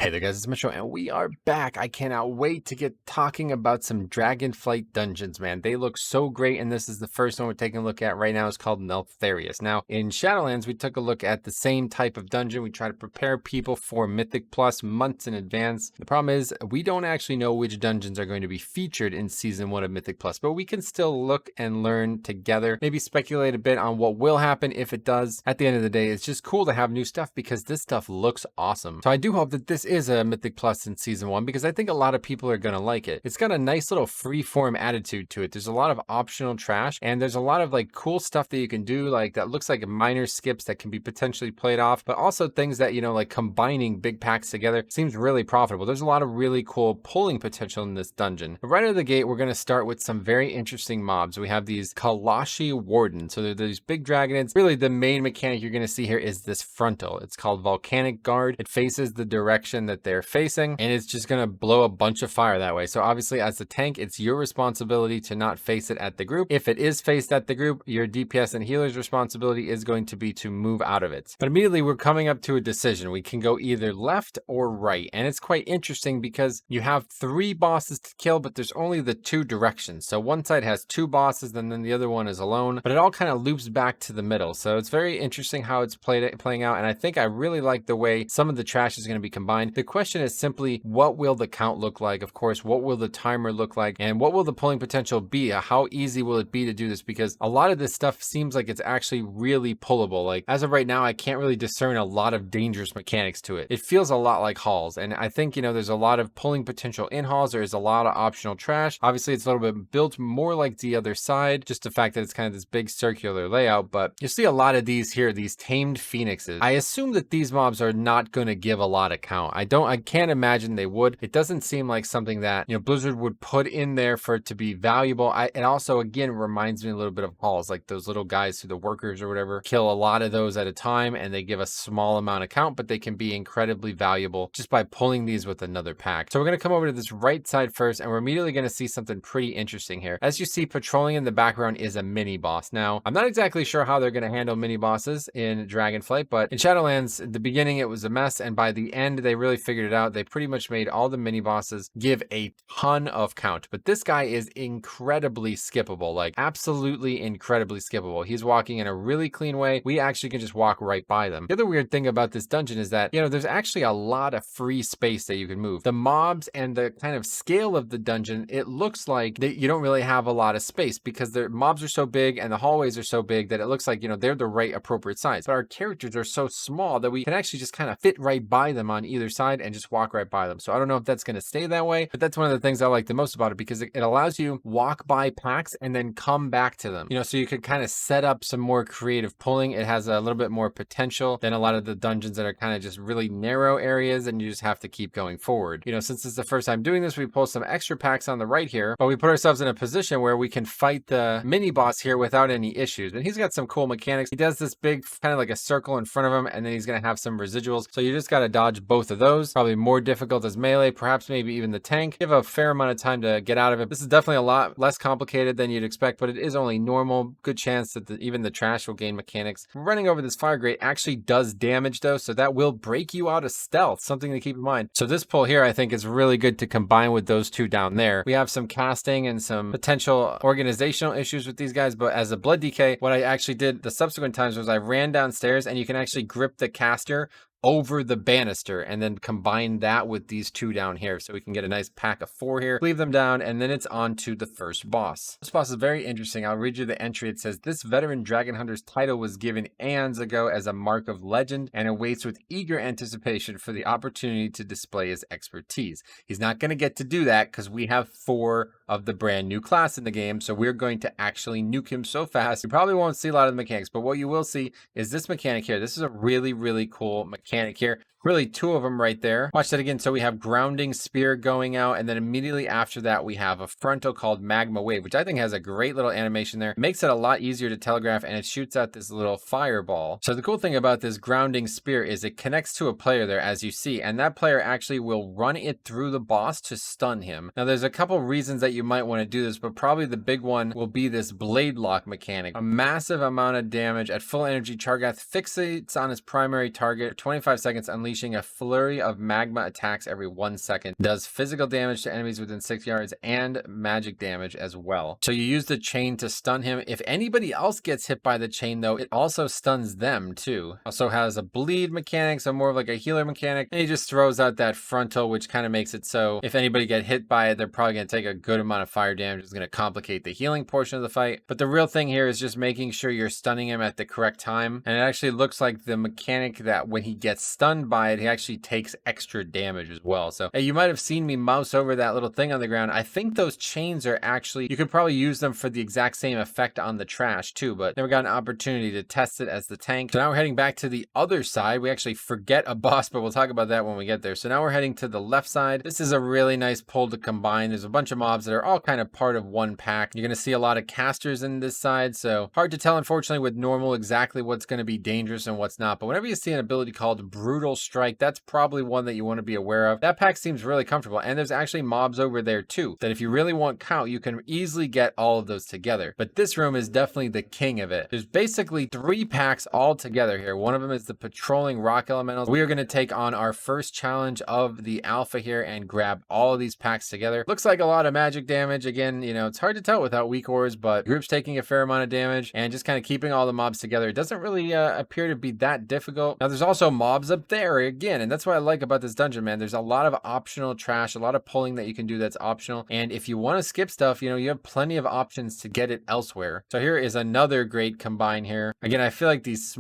Hey there guys, it's Mitchell and we are back. I cannot wait to get talking about some Dragonflight dungeons, man. They look so great, and this is the first one we're taking a look at right now. It's called Neltharus. Now, in Shadowlands, we took a look at the same type of dungeon. We try to prepare people for Mythic Plus months in advance. The problem is we don't actually know which dungeons are going to be featured in Season 1 of Mythic Plus, but we can still look and learn together, maybe speculate a bit on what will happen if it does. At the end of the day, it's just cool to have new stuff because this stuff looks awesome. So I do hope that this is a Mythic Plus in Season 1 because I think a lot of people are going to like it. It's got a nice little free-form attitude to it. There's a lot of optional trash, and there's a lot of like cool stuff that you can do, like that looks like minor skips that can be potentially played off, but also things that, you know, like combining big packs together seems really profitable. There's a lot of really cool pulling potential in this dungeon. But right out of the gate, we're going to start with some very interesting mobs. We have these Kalashi Wardens. So they're these big dragonids. Really, the main mechanic you're going to see here is this frontal. It's called Volcanic Guard. It faces the direction that they're facing, and it's just going to blow a bunch of fire that way. So obviously, as the tank, it's your responsibility to not face it at the group. If it is faced at the group, your DPS and healer's responsibility is going to be to move out of it. But immediately, we're coming up to a decision. We can go either left or right, and it's quite interesting because you have 3 bosses to kill, but there's only the 2 directions. So one side has 2 bosses, and then the other one is alone, but it all kind of loops back to the middle. So it's very interesting how it's playing out, and I think I really like the way some of the trash is going to be combined. The question is simply, what will the count look like? Of course, what will the timer look like? And what will the pulling potential be? How easy will it be to do this? Because a lot of this stuff seems like it's actually really pullable. Like, as of right now, I can't really discern a lot of dangerous mechanics to it. It feels a lot like halls. And I think, you know, there's a lot of pulling potential in halls. There's a lot of optional trash. Obviously, it's a little bit built more like the other side, just the fact that it's kind of this big circular layout. But you'll see a lot of these here, these tamed phoenixes. I assume that these mobs are not going to give a lot of count. I can't imagine they would. It doesn't seem like something that, you know, Blizzard would put in there for it to be valuable. It also, again, reminds me a little bit of halls, like those little guys who the workers or whatever kill a lot of those at a time, and they give a small amount of count, but they can be incredibly valuable just by pulling these with another pack. So we're going to come over to this right side first, and we're immediately going to see something pretty interesting here. As you see, patrolling in the background is a mini boss. Now, I'm not exactly sure how they're going to handle mini bosses in Dragonflight, but in Shadowlands, at the beginning, it was a mess, and by the end, they really figured it out. They pretty much made all the mini bosses give a ton of count, but this guy is incredibly skippable, like absolutely incredibly skippable. He's walking in a really clean way. We actually can just walk right by them. The other weird thing about this dungeon is that, you know, there's actually a lot of free space that you can move. The mobs and the kind of scale of the dungeon, it looks like that you don't really have a lot of space because the mobs are so big and the hallways are so big that it looks like, you know, they're the right appropriate size. But our characters are so small that we can actually just kind of fit right by them on either side and just walk right by them. So I don't know if that's going to stay that way, but that's one of the things I like the most about it because it allows you walk by packs and then come back to them. You know, so you could kind of set up some more creative pulling. It has a little bit more potential than a lot of the dungeons that are kind of just really narrow areas and you just have to keep going forward. You know, since it's the first time doing this, we pull some extra packs on the right here, but we put ourselves in a position where we can fight the mini boss here without any issues. And he's got some cool mechanics. He does this big kind of like a circle in front of him, and then he's going to have some residuals. So you just got to dodge both of those. Probably more difficult as melee, perhaps maybe even the tank. You have a fair amount of time to get out of it. This is definitely a lot less complicated than you'd expect, but it is only normal. Good chance that even the trash will gain mechanics. Running over this fire grate actually does damage though, so that will break you out of stealth, something to keep in mind. So this pull here I think is really good to combine with those 2 down there. We have some casting and some potential organizational issues with these guys, but as a blood DK, what I actually did the subsequent times was I ran downstairs and you can actually grip the caster over the banister and then combine that with these 2 down here so we can get a nice pack of 4 here, leave them down, and then it's on to the first boss. This boss is very interesting. I'll read you the entry. It says, this veteran dragon hunter's title was given aeons ago as a mark of legend and awaits with eager anticipation for the opportunity to display his expertise. He's not going to get to do that because we have 4 of the brand new class in the game, so we're going to actually nuke him so fast. You probably won't see a lot of the mechanics, but what you will see is this mechanic here. This is a really, really cool mechanic here. Really 2 of them right there. Watch that again. So we have grounding spear going out, and then immediately after that we have a frontal called magma wave, which I think has a great little animation there. It makes it a lot easier to telegraph, and it shoots out this little fireball. So the cool thing about this grounding spear is it connects to a player there, as you see, and that player actually will run it through the boss to stun him. Now there's a couple reasons that you might want to do this, but probably the big one will be this blade lock mechanic. A massive amount of damage at full energy. Chargha fixates on his primary target, 25 seconds, unleashes unleashing a flurry of magma attacks every 1 second. Does physical damage to enemies within 6 yards and magic damage as well. So you use the chain to stun him. If anybody else gets hit by the chain though, it also stuns them too. Also has a bleed mechanic, so more of like a healer mechanic. And he just throws out that frontal, which kind of makes it so if anybody get hit by it, they're probably going to take a good amount of fire damage. It's going to complicate the healing portion of the fight. But the real thing here is just making sure you're stunning him at the correct time. And it actually looks like the mechanic that when he gets stunned by it, he actually takes extra damage as well. So hey, you might have seen me mouse over that little thing on the ground. I think those chains are actually, you could probably use them for the exact same effect on the trash too, but never got an opportunity to test it as the tank. So now we're heading back to the other side. We actually forget a boss, but we'll talk about that when we get there. So now we're heading to the left side. This is a really nice pull to combine. There's a bunch of mobs that are all kind of part of one pack. You're going to see a lot of casters in this side, so hard to tell, unfortunately, with normal exactly what's going to be dangerous and what's not. But whenever you see an ability called Brutal Strike, that's probably one that you want to be aware of. That pack seems really comfortable, and there's actually mobs over there too, that if you really want count, you can easily get all of those together. But this room is definitely the king of it. There's basically 3 packs all together here. One of them is the Patrolling Rock Elementals. We are going to take on our first challenge of the alpha here and grab all of these packs together. Looks like a lot of magic damage. Again, you know, it's hard to tell without weak ores, but group's taking a fair amount of damage and just kind of keeping all the mobs together. It doesn't really appear to be that difficult. Now there's also mobs up there again, and that's what I like about this dungeon, man. There's a lot of optional trash, a lot of pulling that you can do that's optional. And if you want to skip stuff, you know, you have plenty of options to get it elsewhere. So here is another great combine here. Again, I feel like these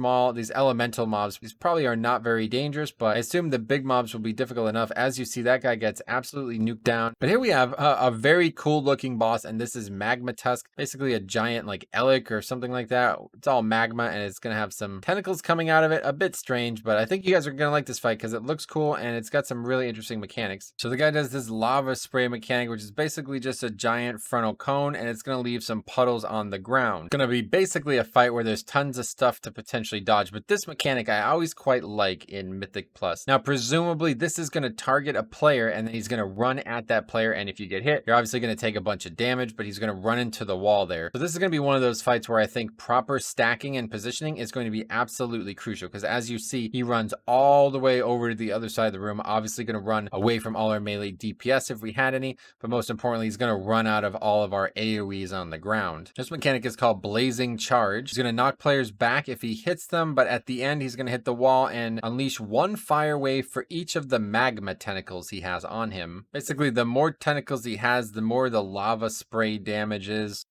elemental mobs, these probably are not very dangerous, but I assume the big mobs will be difficult enough. As you see, that guy gets absolutely nuked down. But here we have a very cool looking boss, and this is Magmatusk, basically a giant like Elec or something like that. It's all magma, and it's going to have some tentacles coming out of it. A bit strange, but I think you guys are going to like this fight because it looks cool and it's got some really interesting mechanics. So the guy does this lava spray mechanic, which is basically just a giant frontal cone, and it's going to leave some puddles on the ground. It's going to be basically a fight where there's tons of stuff to potentially dodge, but this mechanic I always quite like in Mythic Plus. Now, presumably this is going to target a player, and then he's going to run at that player, and if you get hit, you're obviously going to take a bunch of damage, but he's going to run into the wall there. So this is going to be one of those fights where I think proper stacking and positioning is going to be absolutely crucial, because as you see, he runs all the way over to the other side of the room, obviously going to run away from all our melee DPS if we had any, but most importantly, he's going to run out of all of our AoEs on the ground. This mechanic is called Blazing Charge. He's going to knock players back if he hits them, but at the end, he's going to hit the wall and unleash 1 fire wave for each of the magma tentacles he has on him. Basically, the more tentacles he has, the more the lava spray damage is.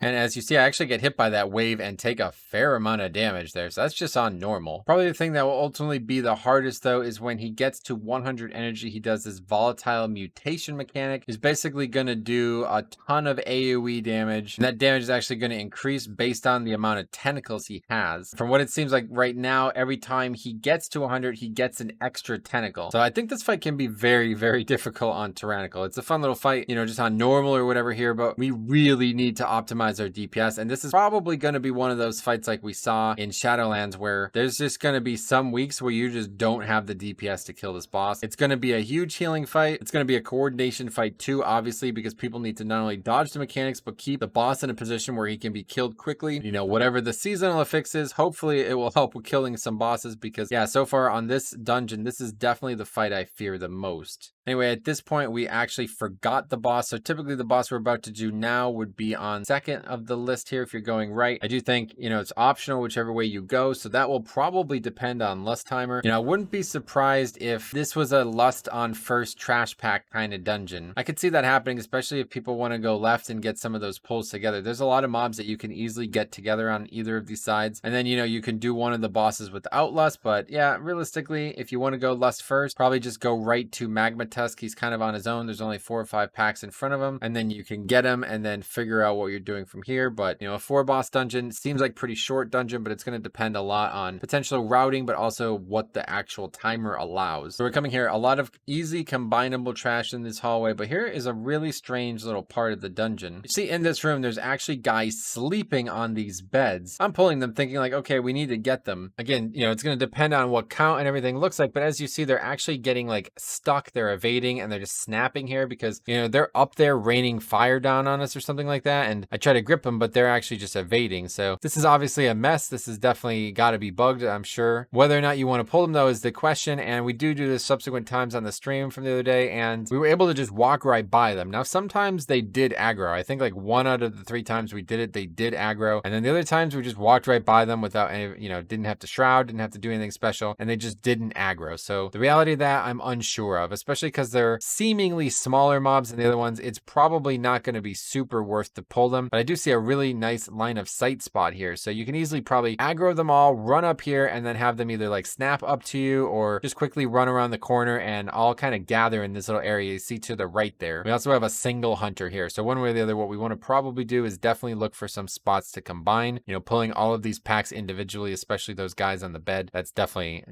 And as you see, I actually get hit by that wave and take a fair amount of damage there. So that's just on normal. Probably the thing that will ultimately be the hardest though is when he gets to 100 energy, he does this volatile mutation mechanic. He's basically going to do a ton of AoE damage. And that damage is actually going to increase based on the amount of tentacles he has. From what it seems like right now, every time he gets to 100, he gets an extra tentacle. So I think this fight can be very, very difficult on Tyrannical. It's a fun little fight, you know, just on normal or whatever here, but we really need to optimize our DPS, and this is probably going to be one of those fights like we saw in Shadowlands where there's just going to be some weeks where you just don't have the DPS to kill this boss. It's going to be a huge healing fight. It's going to be a coordination fight too, obviously, because people need to not only dodge the mechanics but keep the boss in a position where he can be killed quickly. You know, whatever the seasonal affix is, hopefully it will help with killing some bosses, because yeah, so far on this dungeon, this is definitely the fight I fear the most. Anyway, at this point, we actually forgot the boss. So typically the boss we're about to do now would be on second of the list here if you're going right. I do think, you know, it's optional whichever way you go. So that will probably depend on Lust Timer. You know, I wouldn't be surprised if this was a Lust on first trash pack kind of dungeon. I could see that happening, especially if people want to go left and get some of those pulls together. There's a lot of mobs that you can easily get together on either of these sides. And then, you know, you can do one of the bosses without Lust. But yeah, realistically, if you want to go Lust first, probably just go right to Magmatusk. He's kind of on his own. There's only 4 or 5 packs in front of him, and then you can get him and then figure out what you're doing from here. But you know, a 4 boss dungeon seems like pretty short dungeon, but it's going to depend a lot on potential routing, but also what the actual timer allows. So we're coming here, a lot of easy combinable trash in this hallway, but here is a really strange little part of the dungeon. You see, in this room, there's actually guys sleeping on these beds. I'm pulling them thinking like, okay, we need to get them. Again, you know, it's going to depend on what count and everything looks like, but as you see, they're actually getting like stuck. They're evading and they're just snapping here because, you know, they're up there raining fire down on us or something like that. And I tried try to grip them, but they're actually just evading. So this is obviously a mess. This has definitely got to be bugged, I'm sure. Whether or not you want to pull them though is the question, and we do this subsequent times on the stream from the other day, and we were able to just walk right by them. Now sometimes they did aggro. I think like 1 out of the 3 times we did it, they did aggro, and then the other times we just walked right by them without any, didn't have to shroud, didn't have to do anything special, and they just didn't aggro. So the reality of that I'm unsure of, especially because they're seemingly smaller mobs than the other ones. It's probably not going to be super worth to pull them, but I do see a really nice line of sight spot here, so you can easily probably aggro them all, run up here, and then have them either like snap up to you or just quickly run around the corner and all kind of gather in this little area you see to the right there. We also have a single hunter here, so one way or the other, what we want to probably do is definitely look for some spots to combine. Pulling all of these packs individually, especially those guys on the bed, that's definitely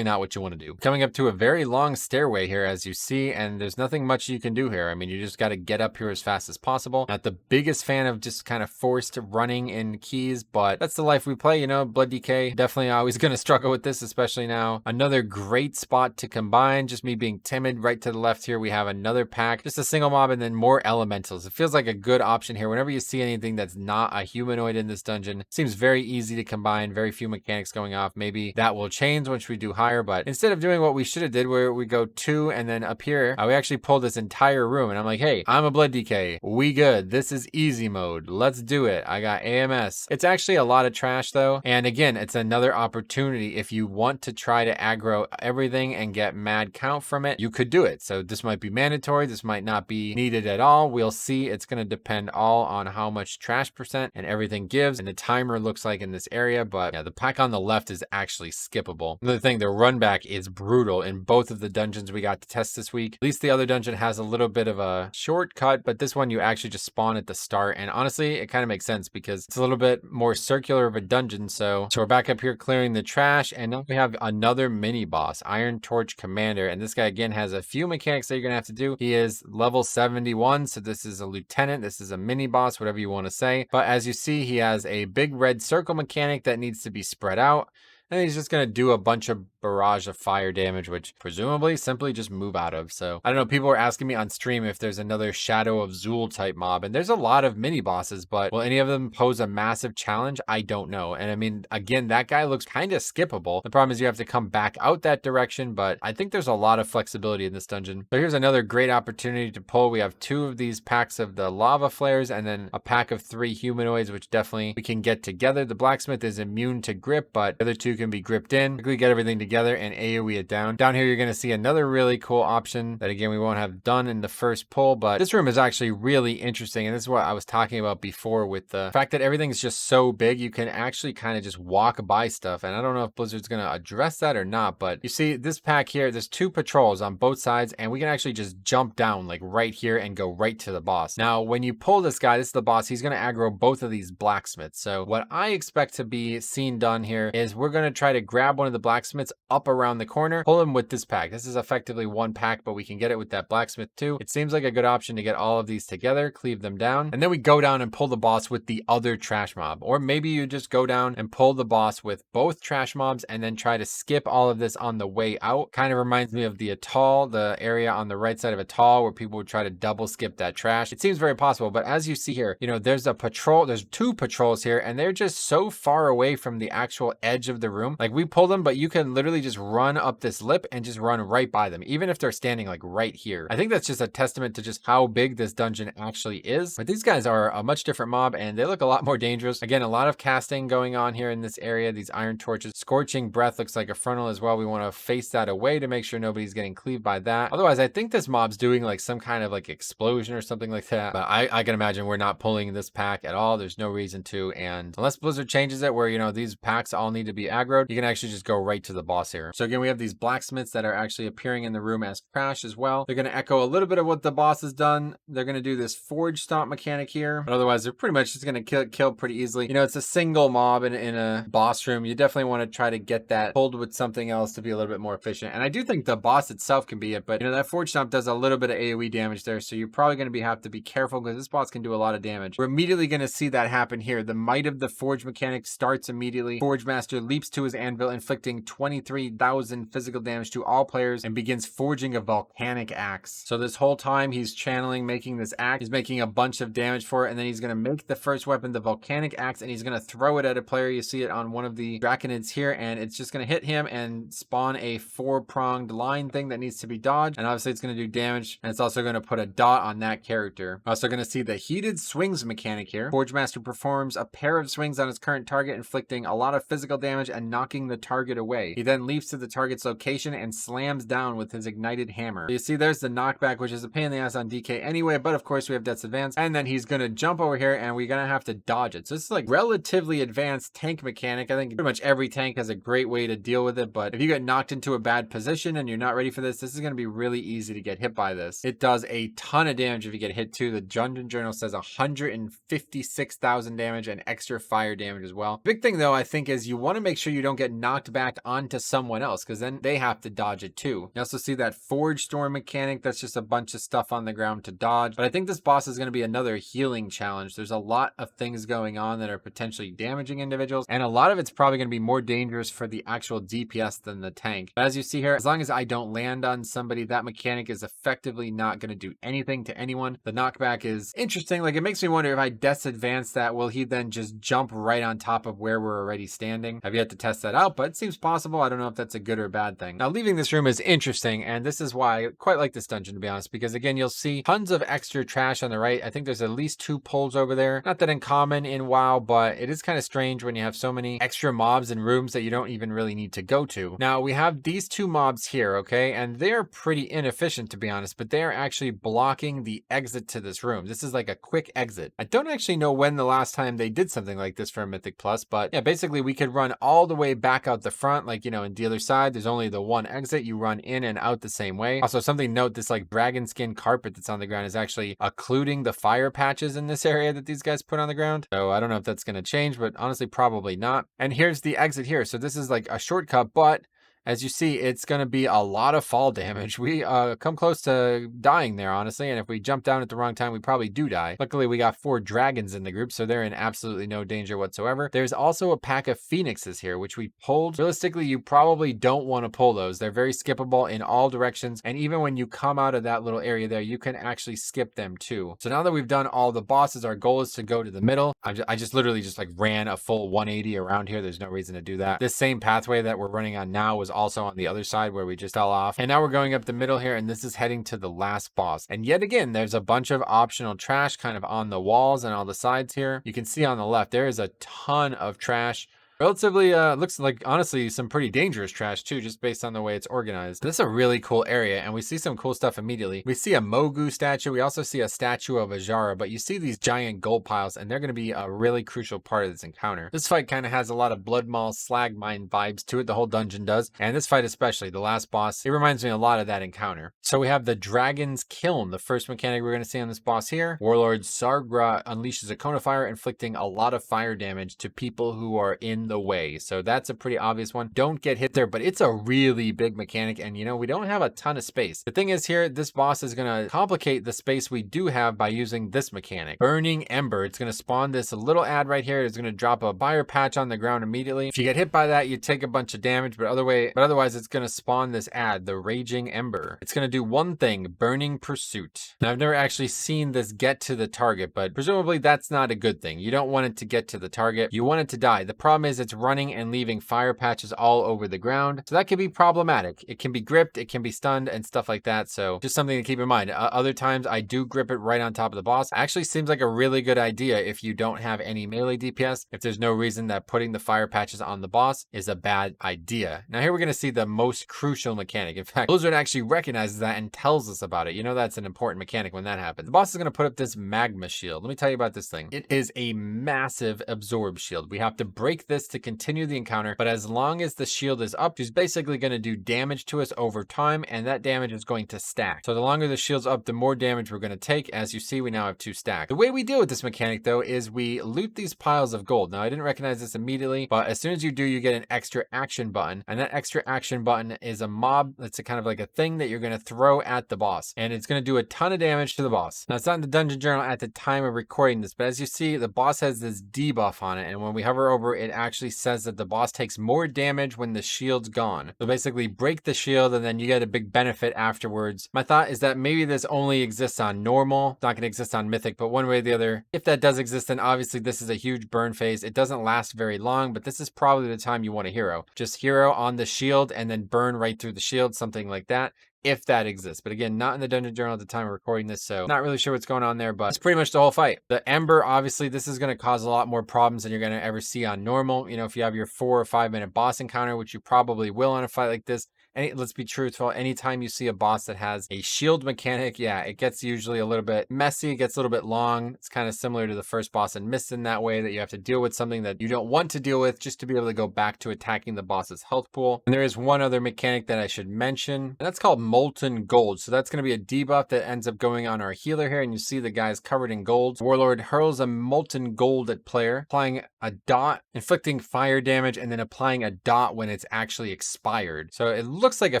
not what you want to do. Coming up to a very long stairway here, as you see, and there's nothing much you can do here. I mean, you just got to get up here as fast as possible. Not the biggest fan of just kind of forced running in keys, but that's the life we play, Blood DK. Definitely always going to struggle with this, especially now. Another great spot to combine, just me being timid. Right to the left here, we have another pack, just a single mob, and then more elementals. It feels like a good option here. Whenever you see anything that's not a humanoid in this dungeon, it seems very easy to combine, very few mechanics going off. Maybe that will change once we do higher, but instead of doing what we should have did where we go 2 and then up here, we actually pulled this entire room, and I'm like, hey, I'm a Blood DK. We good. This is easy mode. Let's do it. I got AMS. It's actually a lot of trash though, and again, it's another opportunity. If you want to try to aggro everything and get mad count from it, you could do it. So this might be mandatory. This might not be needed at all. We'll see. It's going to depend all on how much trash percent and everything gives and the timer looks like in this area, but yeah, the pack on the left is actually skippable. Another thing, the run back is brutal in both of the dungeons we got to test this week. At least the other dungeon has a little bit of a shortcut, but this one you actually just spawn at the start, and honestly it kind of makes sense because it's a little bit more circular of a dungeon. So we're back up here clearing the trash, and now we have another mini boss, Iron Torch Commander, and this guy again has a few mechanics that you're gonna have to do. He is level 71, so this is a lieutenant, this is a mini boss, whatever you want to say, but as you see, he has a big red circle mechanic that needs to be spread out, and he's just going to do a bunch of barrage of fire damage, which presumably simply just move out of. So I don't know, people are asking me on stream if there's another Shadow of Zul type mob, and there's a lot of mini bosses, but will any of them pose a massive challenge? I don't know. And I mean, again, that guy looks kind of skippable. The problem is you have to come back out that direction, but I think there's a lot of flexibility in this dungeon. So here's another great opportunity to pull. We have 2 of these packs of the lava flares and then a pack of 3 humanoids, which definitely we can get together. The blacksmith is immune to grip, but the other 2 can be gripped in. Quickly get everything together and AoE it down. Down here, you're going to see another really cool option that again, we won't have done in the first pull, but this room is actually really interesting. And this is what I was talking about before with the fact that everything's just so big, you can actually kind of just walk by stuff. And I don't know if Blizzard's going to address that or not, but you see this pack here, there's 2 patrols on both sides, and we can actually just jump down like right here and go right to the boss. Now, when you pull this guy, this is the boss, he's going to aggro both of these blacksmiths. So what I expect to be seen done here is we're going to try to grab one of the blacksmiths up around the corner, pull him with this pack. This is effectively 1 pack, but we can get it with that blacksmith too. It seems like a good option to get all of these together, cleave them down, and then we go down and pull the boss with the other trash mob. Or maybe you just go down and pull the boss with both trash mobs and then try to skip all of this on the way out. Kind of reminds me of the Atoll, the area on the right side of Atoll where people would try to double skip that trash. It seems very possible, but as you see here, there's a patrol, there's 2 patrols here, and they're just so far away from the actual edge of the room. Like we pull them, but you can literally just run up this lip and just run right by them, even if they're standing like right here. I think that's just a testament to just how big this dungeon actually is. But these guys are a much different mob, and they look a lot more dangerous. Again, a lot of casting going on here in this area. These iron torches, scorching breath looks like a frontal as well. We want to face that away to make sure nobody's getting cleaved by that. Otherwise, I think this mob's doing like some kind of like explosion or something like that. But I can imagine we're not pulling this pack at all. There's no reason to, and unless Blizzard changes it where these packs all need to be aggroed, you can actually just go right to the boss here. So again, we have these blacksmiths that are actually appearing in the room as trash as well. They're going to echo a little bit of what the boss has done. They're going to do this forge stomp mechanic here, but otherwise they're pretty much just going to kill pretty easily. It's a single mob in a boss room. You definitely want to try to get that pulled with something else to be a little bit more efficient. And I do think the boss itself can be it, but that forge stomp does a little bit of AoE damage there, so you're probably going to have to be careful because this boss can do a lot of damage. We're immediately going to see that happen here. The might of the forge mechanic starts immediately. Forgemaster leaps to his anvil, inflicting 23,000 physical damage to all players, and begins forging a volcanic axe. So this whole time he's channeling, making this axe. He's making a bunch of damage for it, and then he's going to make the first weapon, the volcanic axe, and he's going to throw it at a player. You see it on one of the Draconids here, and it's just going to hit him and spawn a 4-pronged line thing that needs to be dodged, and obviously it's going to do damage, and it's also going to put a dot on that character. We're also going to see the heated swings mechanic here. Forgemaster performs a pair of swings on his current target, inflicting a lot of physical damage and knocking the target away. He then leaps to the target's location and slams down with his ignited hammer. So you see there's the knockback, which is a pain in the ass on DK anyway, but of course we have Death's Advance, and then he's going to jump over here and we're going to have to dodge it. So this is like relatively advanced tank mechanic. I think pretty much every tank has a great way to deal with it, but if you get knocked into a bad position and you're not ready for this, this is going to be really easy to get hit by this. It does a ton of damage if you get hit too. The Dungeon Journal says 156,000 damage and extra fire damage as well. Big thing though, I think, is you want to make sure you don't get knocked back onto someone else, because then they have to dodge it too. You also see that Forge Storm mechanic. That's just a bunch of stuff on the ground to dodge. But I think this boss is going to be another healing challenge. There's a lot of things going on that are potentially damaging individuals, and a lot of it's probably going to be more dangerous for the actual DPS than the tank. But as you see here, as long as I don't land on somebody, that mechanic is effectively not going to do anything to anyone. The knockback is interesting. Like, it makes me wonder, if I Death's Advance that, will he then just jump right on top of where we're already standing? I've yet to test that out, but it seems possible. I don't know if that's a good or bad thing. Now, leaving this room is interesting, and this is why I quite like this dungeon, to be honest, because again, you'll see tons of extra trash on the right. I think there's at least 2 poles over there. Not that uncommon in WoW, but it is kind of strange when you have so many extra mobs and rooms that you don't even really need to go to. Now, we have these 2 mobs here, okay, and they're pretty inefficient, to be honest, but they're actually blocking the exit to this room. This is like a quick exit. I don't actually know when the last time they did something like this for a Mythic Plus, but yeah, basically we could run all the way back out the front, like, you know, in dealer side, there's only the one exit. You run in and out the same way. Also, something note, this like dragon skin carpet that's on the ground is actually occluding the fire patches in this area that these guys put on the ground. So I don't know if that's going to change, but honestly, probably not. And here's the exit here. So this is like a shortcut, but as you see, it's going to be a lot of fall damage. We come close to dying there, honestly, and if we jump down at the wrong time, we probably do die. Luckily, we got 4 dragons in the group, so they're in absolutely no danger whatsoever. There's also a pack of phoenixes here, which we pulled. Realistically, you probably don't want to pull those. They're very skippable in all directions, and even when you come out of that little area there, you can actually skip them too. So now that we've done all the bosses, our goal is to go to the middle. I just literally just like ran a full 180 around here. There's no reason to do that. This same pathway that we're running on now was also on the other side where we just fell off. And now we're going up the middle here, and this is heading to the last boss. And yet again, there's a bunch of optional trash kind of on the walls and all the sides here. You can see on the left, there is a ton of trash. Relatively, looks like, honestly, some pretty dangerous trash too, just based on the way it's organized. This is a really cool area, and we see some cool stuff immediately. We see a Mogu statue. We also see a statue of Ajara, but you see these giant gold piles, and they're going to be a really crucial part of this encounter. This fight kind of has a lot of Blood Maul slag mine vibes to it. The whole dungeon does, and this fight especially, the last boss, it reminds me a lot of that encounter. So we have the Dragon's Kiln, the first mechanic we're going to see on this boss here. Warlord Sargha unleashes a cone of fire, inflicting a lot of fire damage to people who are in the way. So that's a pretty obvious one. Don't get hit there, but it's a really big mechanic, and you know, we don't have a ton of space. The thing is here, this boss is going to complicate the space we do have by using this mechanic. Burning Ember. It's going to spawn this little ad right here. It's going to drop a fire patch on the ground immediately. If you get hit by that, you take a bunch of damage, but otherwise it's going to spawn this ad, the Raging Ember. It's going to do one thing, Burning Pursuit. Now, I've never actually seen this get to the target, but presumably that's not a good thing. You don't want it to get to the target. You want it to die. The problem is it's running and leaving fire patches all over the ground. So that can be problematic. It can be gripped, it can be stunned and stuff like that. So just something to keep in mind. Other times I do grip it right on top of the boss. Actually seems like a really good idea if you don't have any melee DPS, if there's no reason that putting the fire patches on the boss is a bad idea. Now here we're going to see the most crucial mechanic. In fact, Blizzard actually recognizes that and tells us about it. You know, that's an important mechanic when that happens. The boss is going to put up this magma shield. Let me tell you about this thing. It is a massive absorb shield. We have to break this to continue the encounter, but as long as the shield is up, she's basically going to do damage to us over time, and that damage is going to stack. So the longer the shield's up, the more damage we're going to take. As you see, we now have 2 stacks. The way we deal with this mechanic, though, is we loot these piles of gold. Now, I didn't recognize this immediately, but as soon as you do, you get an extra action button, and that extra action button is a mob. That's a kind of like a thing that you're going to throw at the boss, and it's going to do a ton of damage to the boss. Now, it's not in the dungeon journal at the time of recording this, but as you see, the boss has this debuff on it, and when we hover over it, actually actually says that the boss takes more damage when the shield's gone. So basically break the shield and then you get a big benefit afterwards. My thought is that maybe this only exists on normal. It's not going to exist on Mythic, but one way or the other, if that does exist, then obviously this is a huge burn phase. It doesn't last very long, but this is probably the time you want a hero. Just hero on the shield and then burn right through the shield, something like that, if that exists. But again, not in the dungeon journal at the time of recording this, so not really sure what's going on there, but it's pretty much the whole fight. The Ember, obviously, this is going to cause a lot more problems than you're going to ever see on normal. You know, if you have your 4 or 5 minute boss encounter, which you probably will on a fight like this, and let's be truthful, anytime you see a boss that has a shield mechanic, yeah, it gets usually a little bit messy, it gets a little bit long. It's kind of similar to the first boss in Mist in that way, that you have to deal with something that you don't want to deal with just to be able to go back to attacking the boss's health pool. And there is one other mechanic that I should mention, and that's called Molten Gold. So that's going to be a debuff that ends up going on our healer here, and you see the guy's covered in gold. Warlord hurls a Molten Gold at player, applying a dot, inflicting fire damage, and then applying a dot when it's actually expired. So it looks like a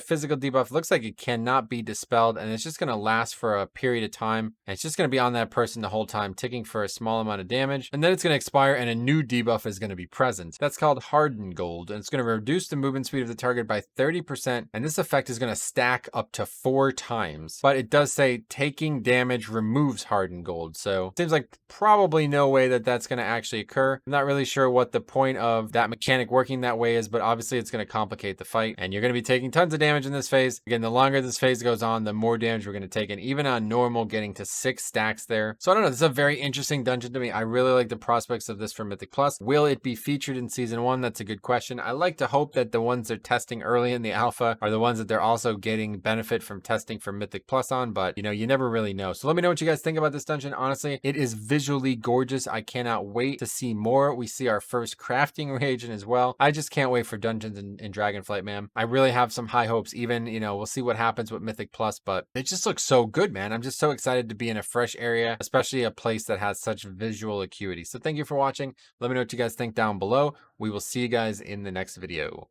physical debuff. It looks like it cannot be dispelled, and it's just going to last for a period of time. And it's just going to be on that person the whole time, ticking for a small amount of damage, and then it's going to expire and a new debuff is going to be present. That's called Hardened Gold, and it's going to reduce the movement speed of the target by 30%, and this effect is going to stack up to 4 times. But it does say taking damage removes Hardened Gold, so it seems like probably no way that that's going to actually occur. I'm not really sure what the point of that mechanic working that way is, but obviously it's going to complicate the fight, and you're going to be taking tons of damage in this phase. Again, the longer this phase goes on, the more damage we're going to take, and even on normal, getting to 6 stacks there. So I don't know, this is a very interesting dungeon to me. I really like the prospects of this for Mythic Plus. Will it be featured in Season 1? That's a good question. I like to hope that the ones they're testing early in the alpha are the ones that they're also getting benefit from testing for Mythic Plus on, but you know, you never really know. So let me know what you guys think about this dungeon. Honestly, it is visually gorgeous. I cannot wait to see more. We see our first crafting reagent as well. I just can't wait for dungeons in Dragonflight, man. I really have some high hopes. Even, you know, we'll see what happens with Mythic Plus, but it just looks so good, man. I'm just so excited to be in a fresh area, especially a place that has such visual acuity. So thank you for watching. Let me know what you guys think down below. We will see you guys in the next video.